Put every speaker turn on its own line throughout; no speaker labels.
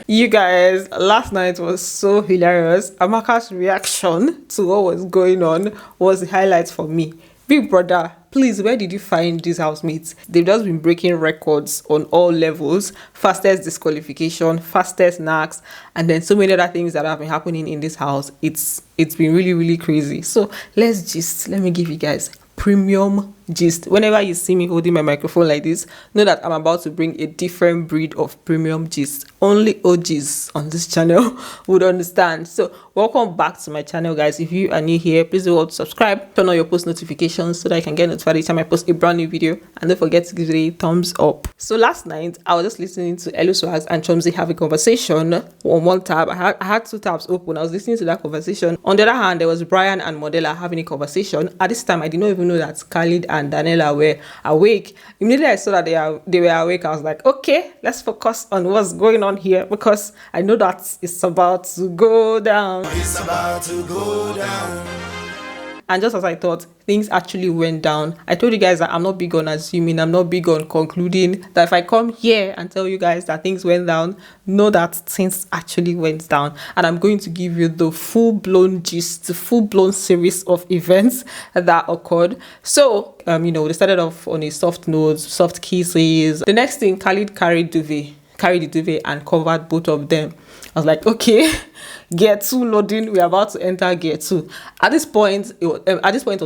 You guys, last night was so hilarious. Amaka's reaction to what was going on was the highlight for me. Big brother, please, where did you find these housemates? They've just been breaking records on all levels. Fastest disqualification, fastest knacks, and then so many other things that have been happening in this house. It's been really, really crazy. So let me give you guys premium gist. Whenever you see me holding my microphone like this, know that I'm about to bring a different breed of premium gist. Only OGs on this channel would understand. So welcome back to my channel, guys. If you are new here, please do all to subscribe, turn on your post notifications so that I can get notified each time I post a brand new video, and don't forget to give it a thumbs up. So last night I was just listening to Elu Swags and Chomzy have a conversation on one tab. I had two tabs open. I was listening to that conversation. On the other hand, there was Bryann and Modella having a conversation. At this time, I did not even know that Khalid and Daniella were awake. Immediately I saw that they were awake, I was like, okay, let's focus on what's going on here, because I know that it's about to go down. It's about to go down. And just as I thought, things actually went down. I told you guys that I'm not big on assuming, I'm not big on concluding, that if I come here and tell you guys that things went down, know that things actually went down. And I'm going to give you the full-blown gist, the full-blown series of events that occurred. So, they started off on a soft note, soft kisses. The next thing, Khalid carried the duvet and covered both of them. I was like, okay, gear 2 loading, we're about to enter gear 2. At this point was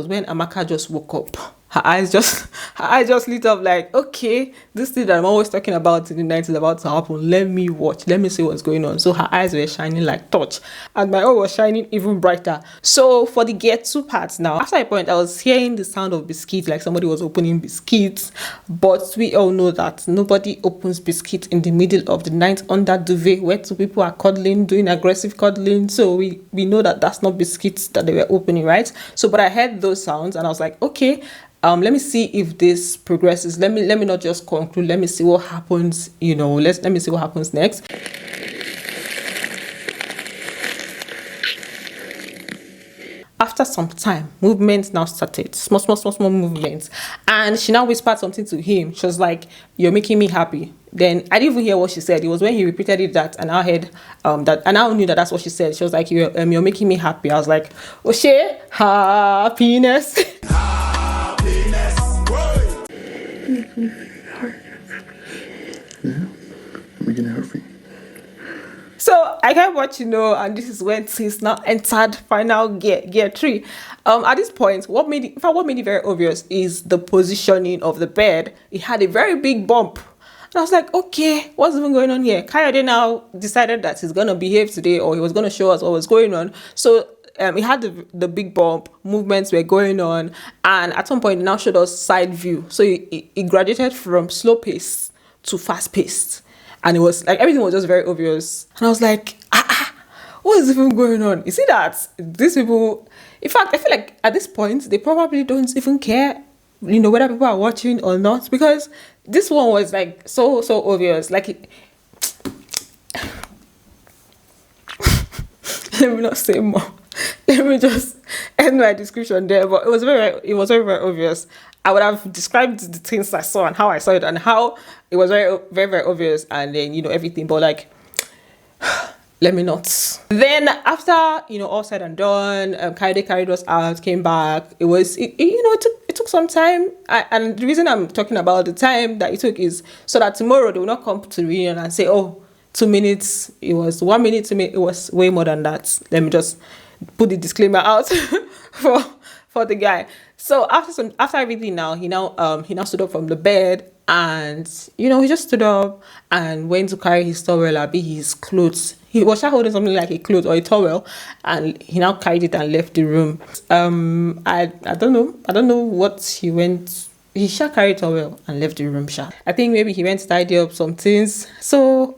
when Amaka just woke up. Her eyes just lit up like, okay, this thing that I'm always talking about in the night is about to happen. Let me watch. Let me see what's going on. So her eyes were shining like torch, and my own was shining even brighter. So for the gear 2 parts now, after a point, I was hearing the sound of biscuits, like somebody was opening biscuits. But we all know that nobody opens biscuits in the middle of the night under duvet where two people are cuddling, doing aggressive cuddling. So we know that that's not biscuits that they were opening, right? So, but I heard those sounds and I was like, okay, let me see if this progresses. Let me not just conclude. Let me see what happens. Let me see what happens next. After some time, movements now started. Small movements. And she now whispered something to him. She was like, "You're making me happy." Then I didn't even hear what she said. It was when he repeated it that, and I heard that, and I knew that that's what she said. She was like, "You're making me happy." I was like, "Oh shit, happiness."
Yeah, I'm making it hard for you.
So I can't watch, and this is when things now entered final gear 3. At this point, what made it very obvious is the positioning of the bed. It had a very big bump. And I was like, okay, what's even going on here? Kayode now decided that he's going to behave today, or he was going to show us what was going on. So he had the big bump, movements were going on, and at some point he now showed us side view. So it graduated from slow pace to fast paced, and it was like everything was just very obvious. And I was like, what is even going on? You see that these people, in fact, I feel like at this point they probably don't even care, whether people are watching or not, because this one was like so obvious. Like let me not say more. Let me just end my description there. But it was very, very obvious. I would have described the things I saw and how I saw it and how it was very, very, very obvious, and then everything. But like, let me not. Then after all said and done, Khalid carried us out, came back. It took some time, and the reason I'm talking about the time that it took is so that tomorrow they will not come to the reunion and say, oh, 2 minutes. It was 1 minute to me. It was way more than that. Let me just put the disclaimer out for the guy. So after everything, he now stood up from the bed, and he just stood up and went to carry his towel, his clothes. He was holding something like a cloth or a towel, and he now carried it and left the room. I don't know what he went. He carried towel and left the room. I think maybe he went to tidy up some things. So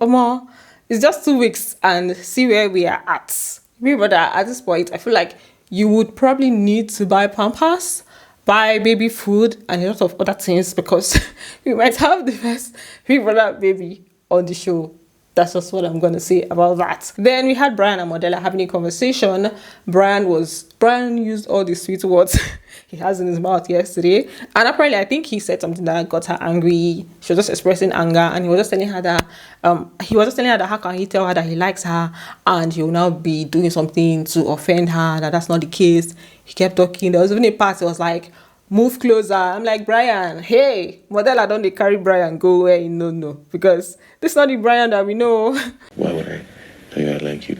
it's just 2 weeks, and see where we are at. Me brother, at this point, I feel like you would probably need to buy Pampers, buy baby food, and a lot of other things, because we might have the first Big Brother baby on the show. That's just what I'm gonna say about that. Then we had Bryann and Modella having a conversation. Bryann used all the sweet words he has in his mouth yesterday, and apparently I think he said something that got her angry. She was just expressing anger, and he was just telling her that how can he tell her that he likes her, and he will now be doing something to offend her, that's not the case. He kept talking. There was even a part he was like, move closer. I'm like, Bryann, hey, Modella, don't they carry Bryann go where you know, no, because this is not the Bryann that we know.
Why would I tell you I like you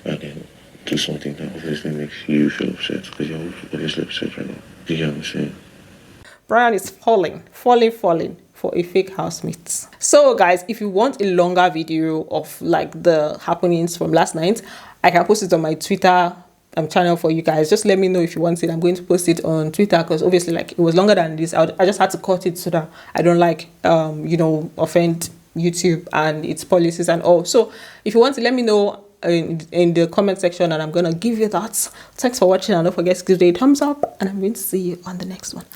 and then do something that obviously makes you feel upset? Because you're obviously upset right now. Do you understand?
Bryann is falling for a fake housemate. So guys, if you want a longer video of like the happenings from last night, I can post it on my Twitter channel for you guys. Just let me know if you want it. I'm going to post it on Twitter because obviously like it was longer than this. I just had to cut it so that I don't like offend YouTube and its policies and all. So if you want to, let me know in the comment section and I'm gonna give you that. Thanks for watching, and don't forget to give it a thumbs up, and I'm going to see you on the next one.